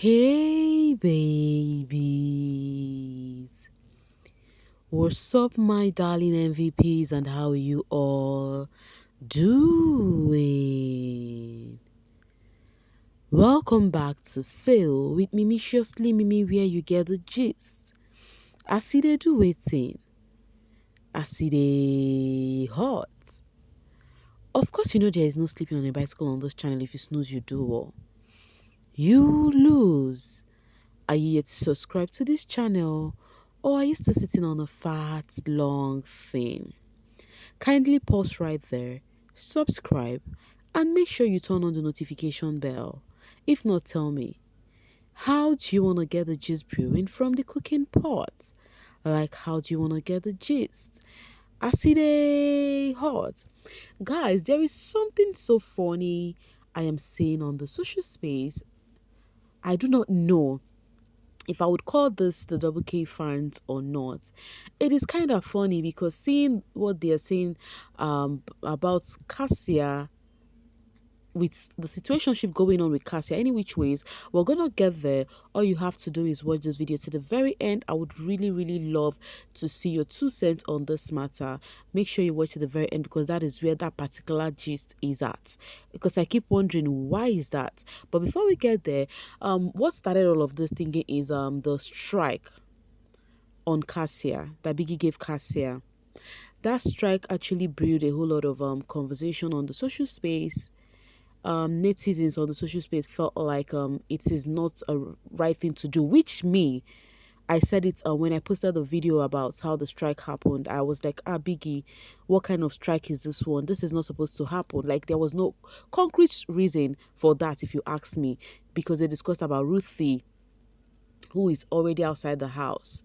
Hey babies, what's up my darling MVPs and how are you all doing? Welcome back to Sail with Mimiciously Mimi where you get the gist. I see they do waiting. I see they hot. Of course you know there is no sleeping on a bicycle on this channel. If you snooze you do well. You lose. Are you yet subscribed to this channel? Or are you still sitting on a fat, long thing? Kindly pause right there, subscribe, and make sure you turn on the notification bell. If not, tell me, how do you want to get the gist brewing from the cooking pot? Like, how do you want to get the gist? I see they hot. Guys, there is something so funny I am seeing on the social space. I do not know if I would call this the double K fans or not. It is kind of funny because seeing what they are saying about Kassia, with the situationship going on with Kassia, any which ways, we're gonna get there. All you have to do is watch this video to the very end. I would really love to see your 2 cents on this matter. Make sure you watch to the very end because that is where that particular gist is at. Because I keep wondering why is that. But before we get there, what started all of this thinking is the strike on Kassia that Biggie gave Kassia. That strike actually brewed a whole lot of conversation on the social space. Netizens on the social space felt like it is not a right thing to do, which I said it when I posted the video about how the strike happened. I was like, Biggie, what kind of strike is this one? This is not supposed to happen. Like, there was no concrete reason for that, if you ask me, because they discussed about Ruthie, who is already outside the house.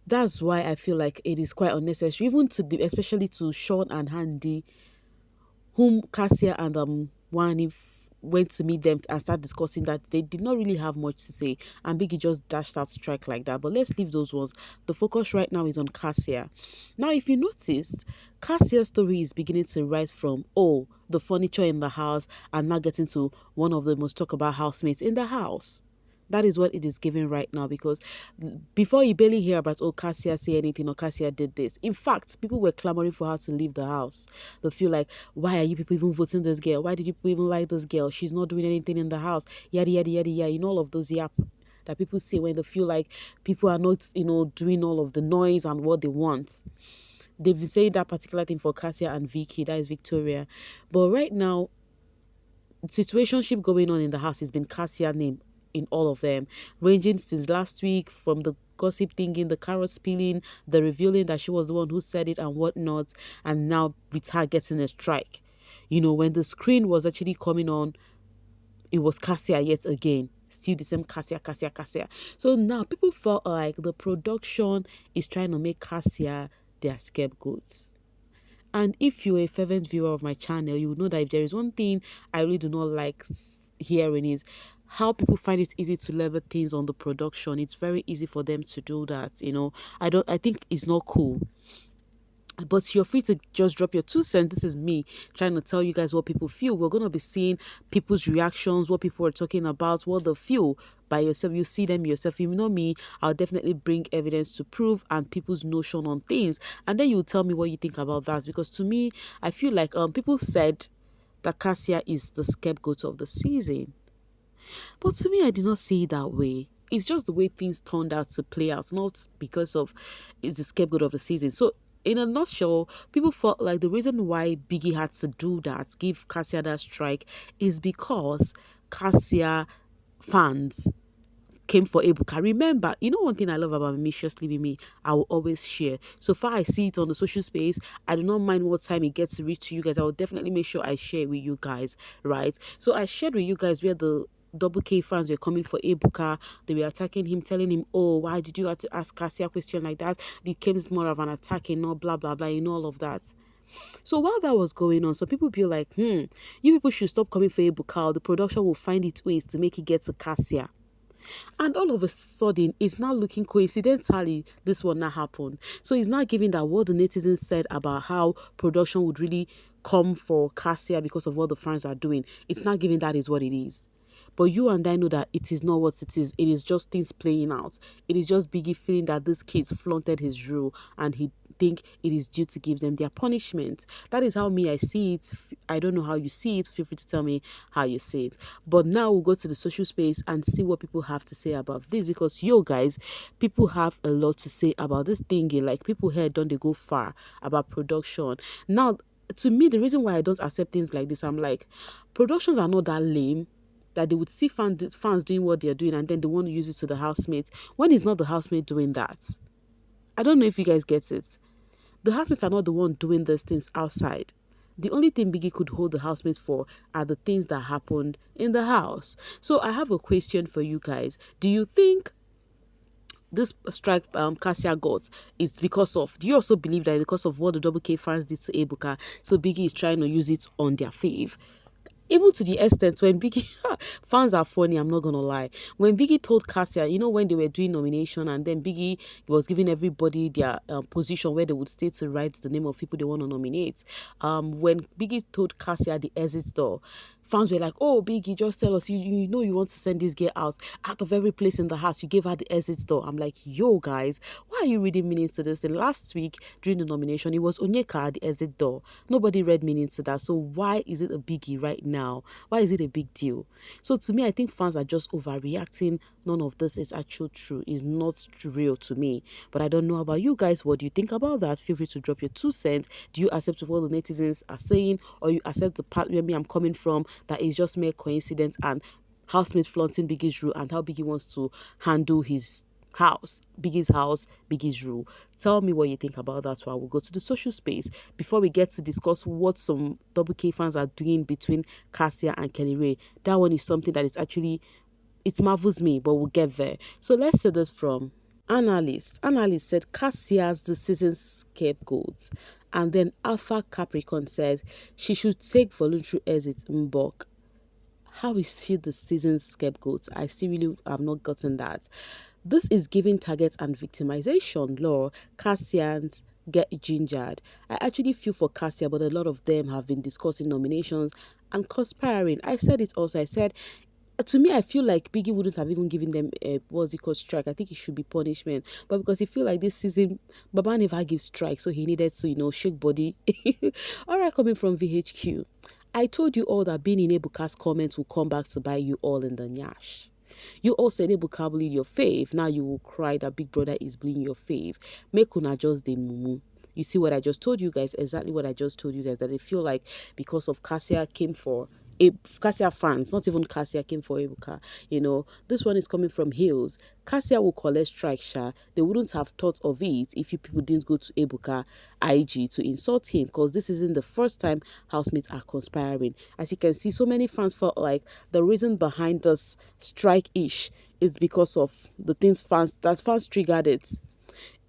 That's why I feel like it is quite unnecessary, even especially to Sean and Handy, whom Kassia and Wani went to meet them and start discussing that they did not really have much to say, and Biggie just dashed out strike like that. But let's leave those ones. The focus right now is on Kassia. Now, if you noticed, Kassia's story is beginning to rise from the furniture in the house and now getting to one of the most talked about housemates in the house. That is what it is giving right now, because before you barely hear about, Kassia say anything or Kassia did this. In fact, people were clamoring for her to leave the house. They feel like, why are you people even voting this girl? Why did you people even like this girl? She's not doing anything in the house. Yada, yada, yada, yada. All of those yap that people say when they feel like people are not, doing all of the noise and what they want. They've been saying that particular thing for Kassia and Vicky, that is Victoria. But right now, situationship going on in the house has been Kassia's name in all of them, ranging since last week from the gossip thinking, the carrot spilling, the revealing that she was the one who said it and whatnot, and now with her getting a strike. When the screen was actually coming on, it was Kassia yet again. Still the same Kassia. So now people felt like the production is trying to make Kassia their scapegoat. And if you're a fervent viewer of my channel, you would know that if there is one thing I really do not like hearing is how people find it easy to level things on the production. It's very easy for them to do that. I think it's not cool. But you're free to just drop your 2 cents. This is me trying to tell you guys what people feel. We're going to be seeing people's reactions, what people are talking about, what they feel by yourself. You see them yourself. You know me, I'll definitely bring evidence to prove and people's notion on things. And then you'll tell me what you think about that. Because to me, I feel like people said that Kassia is the scapegoat of the season. But to me, I did not see it that way. It's just the way things turned out to play out, not because of it's the scapegoat of the season. So, in a nutshell, people felt like the reason why Biggie had to do that, give Kassia that strike, is because Kassia fans came for Ebuka. Remember, one thing I love about Mimiciously Mimi, I will always share. So far I see it on the social space, I do not mind what time it gets to reach to you guys. I will definitely make sure I share with you guys, right? So I shared with you guys where the double K fans were coming for Ebuka. They were attacking him, telling him, why did you have to ask Kassia a question like that? It became more of an attack and not blah blah blah, all of that. So while that was going on, some people be like, you people should stop coming for Ebuka. The production will find its ways to make it get to Kassia. And all of a sudden, it's now looking coincidentally, this will not happen. So it's not giving that what the netizens said about how production would really come for Kassia because of what the fans are doing. It's not giving that is what it is. But you and I know that it is not what it is. It is just things playing out. It is just Biggie feeling that this kid flaunted his rule and he think it is due to give them their punishment. That is how me I see it. I don't know how you see it. Feel free to tell me how you see it. But now we'll go to the social space and see what people have to say about this, because guys, people have a lot to say about this thingy. Like, people here don't they go far about production. Now, to me, the reason why I don't accept things like this, I'm like, productions are not that lame that they would see fans doing what they're doing and then they want to use it to the housemates when it's not the housemate doing that. I don't know if you guys get it. The housemates are not the one doing these things outside. The only thing Biggie could hold the housemates for are the things that happened in the house. So I have a question for you guys. Do you think this strike Kassia got is because of, do you also believe that because of what the Double K fans did to Ebuka, so Biggie is trying to use it on their fave? Even to the extent when Biggie, fans are funny, I'm not gonna lie. When Biggie told Kassia, when they were doing nomination and then Biggie was giving everybody their position where they would stay to write the name of people they want to nominate. When Biggie told Kassia the exit door, fans were like, "Oh, Biggie, just tell us, you know you want to send this girl out of every place in the house. You gave her the exit door." I'm like, yo, guys, why are you reading meanings to this? And last week, during the nomination, it was Onyeka at the exit door. Nobody read meaning to that. So why is it a biggie right now? Why is it a big deal? So to me, I think fans are just overreacting. None of this is actually true. It's not real to me. But I don't know about you guys. What do you think about that? Feel free to drop your 2 cents. Do you accept what the netizens are saying, or you accept the part where me I'm coming from, that is just mere coincidence and housemates flaunting Biggie's rule and how Biggie wants to handle his house, Biggie's rule? Tell me what you think about that. So I will go to the social space before we get to discuss what some Double K fans are doing between Kassia and Kellyrae. That one is something that is actually, it marvels me, but we'll get there. So let's say this from Analyst said Kassia's the season's scapegoat. And then Alpha Capricorn says she should take voluntary exit in bulk. How is she the season's scapegoat? I still really have not gotten that. This is giving target and victimization law. Cassians get gingered. I actually feel for Kassia, but a lot of them have been discussing nominations and conspiring. I said it also. I said, to me, I feel like Biggie wouldn't have even given them what's it called, strike. I think it should be punishment. But because he feel like this season, Baba never gives strike, so he needed to, shake body. All right, coming from VHQ. I told you all that being in Ebuka's comments will come back to bite you all in the nyash. You all said Ebuka bleed your fave. Now you will cry that Big Brother is bleeding your fave. Make una just the mumu. You see what I just told you guys? Exactly what I just told you guys. That they feel like because of Kassia came for Kassia fans, not even Kassia came for Ebuka. This one is coming from Hills. Kassia will collect strike, Sha. They wouldn't have thought of it if you people didn't go to Ebuka IG to insult him, because this isn't the first time housemates are conspiring. As you can see, so many fans felt like the reason behind this strike-ish is because of the things fans triggered it.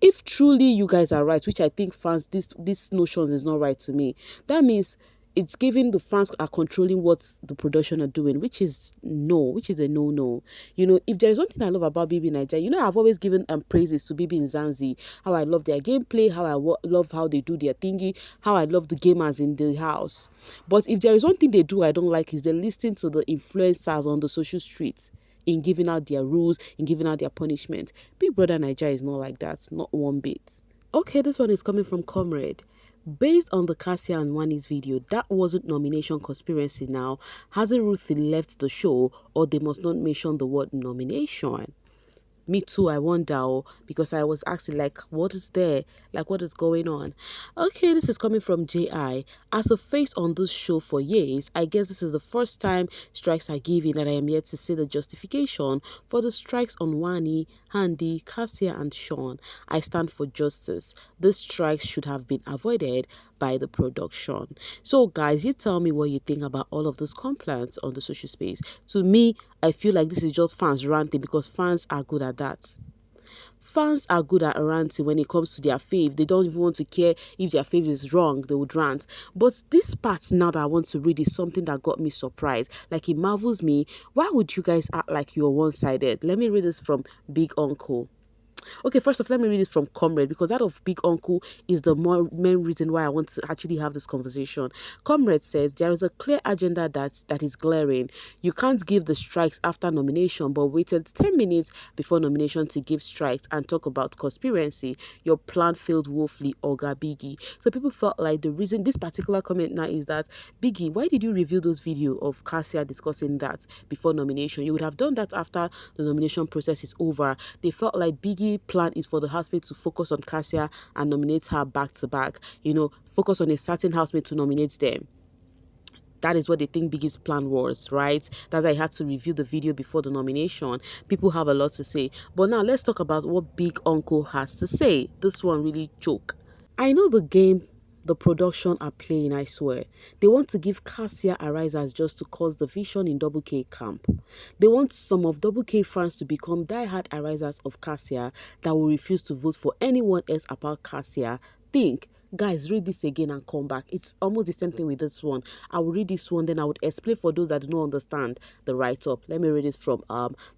If truly you guys are right, which I think fans, this notion is not right to me, that means it's giving the fans are controlling what the production are doing, which is a no-no. If there is one thing I love about bbnaija, I've always given praises to BB and Zanzi, how I love their gameplay, how I love how they do their thingy, how I love the gamers in the house. But if there is one thing they do I don't like, is they listen to the influencers on the social streets in giving out their rules, in giving out their punishment. Big Brother Naija is not like that, not one bit. Okay, this one is coming from Comrade. Based on the Kassia and Wani's video, that wasn't nomination conspiracy now. Hasn't Ruthie left the show, or they must not mention the word nomination? Me too, I wonder, because I was asking, what is there? What is going on? Okay, this is coming from J.I. As a face on this show for years, I guess this is the first time strikes are given, and I am yet to see the justification for the strikes on Wani, Handy, Kassia, and Sean. I stand for justice. These strikes should have been avoided by the production. So guys, you tell me what you think about all of those complaints on the social space. To me, I feel like this is just fans ranting, because fans are good at that. Fans are good at ranting when it comes to their fave. They don't even want to care if their fave is wrong, they would rant. But this part now that I want to read is something that got me surprised. It marvels me. Why would you guys act like you're one-sided? Let me read this from Big Uncle. Okay, first off, let me read this from Comrade, because that of Big Uncle is the more main reason why I want to actually have this conversation. Comrade says there is a clear agenda that is glaring. You can't give the strikes after nomination, but waited 10 minutes before nomination to give strikes and talk about conspiracy. Your plan failed woefully, Oga Biggie. So people felt like the reason this particular comment now is that, Biggie, why did you reveal those video of Kassia discussing that before nomination? You would have done that after the nomination process is over. They felt like Biggie plan is for the housemate to focus on Kassia and nominate her back to back. Focus on a certain housemate to nominate them. That is what they think Biggie's plan was, right? That's why I had to review the video before the nomination. People have a lot to say. But now let's talk about what Big Uncle has to say. This one really choke. I know the game the production are playing, I swear. They want to give Kassia a rise as just to cause division in Double K camp. They want some of Double K fans to become die-hard arisers of Kassia that will refuse to vote for anyone else about Kassia. Think, guys, read this again and come back. It's almost the same thing with this one. I will read this one, then I would explain for those that do not understand the write-up. Let me read this from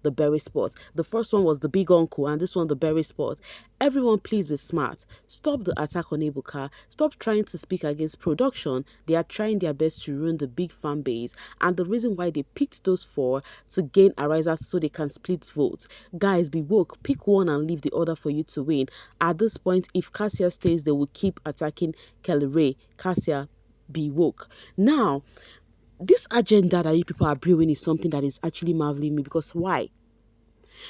the Berry Spot. The first one was the Big Uncle, and this one the Berry Spot. Everyone, please be smart. Stop the attack on Ebuka. Stop trying to speak against production. They are trying their best to ruin the big fan base, and the reason why they picked those four to gain arisers so they can split votes. Guys, be woke. Pick one and leave the other for you to win. At this point, if Kassia stays, they will keep attacking Kellyrae. Kassia, be woke. Now, this agenda that you people are brewing is something that is actually marveling me, because why?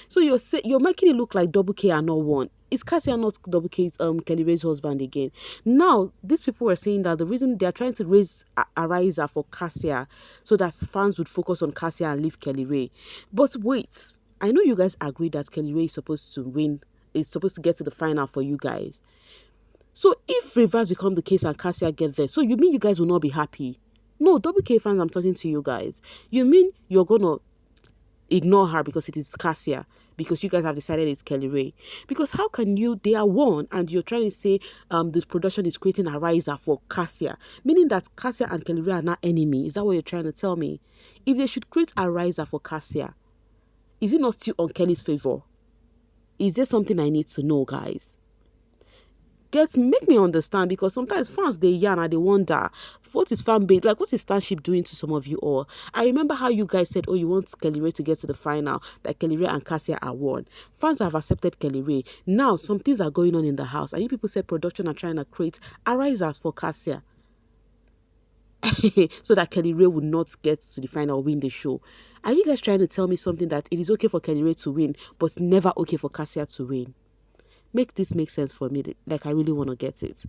So you're making it look like Double K are not one. Is Kassia not Double K's Kellyrae's husband again? Now, these people were saying that the reason they are trying to raise a riser for Kassia so that fans would focus on Kassia and leave Kellyrae. But wait, I know you guys agree that Kellyrae is supposed to win, is supposed to get to the final for you guys. So if reverse become the case and Kassia get there, so you mean you guys will not be happy? No, Double K fans, I'm talking to you guys. You mean you're gonna ignore her because it is Kassia, because you guys have decided it's Kellyrae? Because how can they are one, and you're trying to say this production is creating a riser for Kassia, meaning that Kassia and Kellyrae are not enemy? Is that what you're trying to tell me? If they should create a riser for Kassia, is it not still on Kelly's favor? Is there something I need to know, guys? Make me understand, because sometimes fans, they yarn and they wonder, what is fan base, like what is Starship doing to some of you all? I remember how you guys said, oh, you want Kellyrae to get to the final, that Kellyrae and Kassia are one. Fans have accepted Kellyrae. Now some things are going on in the house, and you people said production are trying to create arisers for Kassia so that Kellyrae would not get to the final or win the show. Are you guys trying to tell me something, that it is okay for Kellyrae to win but never okay for Kassia to win? Make this make sense for me. Like, I really want to get it.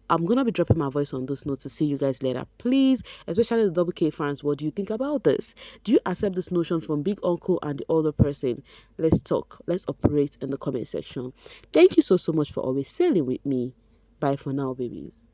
I'm going to be dropping my voice on those notes to see you guys later. Please, especially the Double K fans, what do you think about this? Do you accept this notion from Big Uncle and the other person? Let's talk. Let's operate in the comment section. Thank you so much for always sailing with me. Bye for now, babies.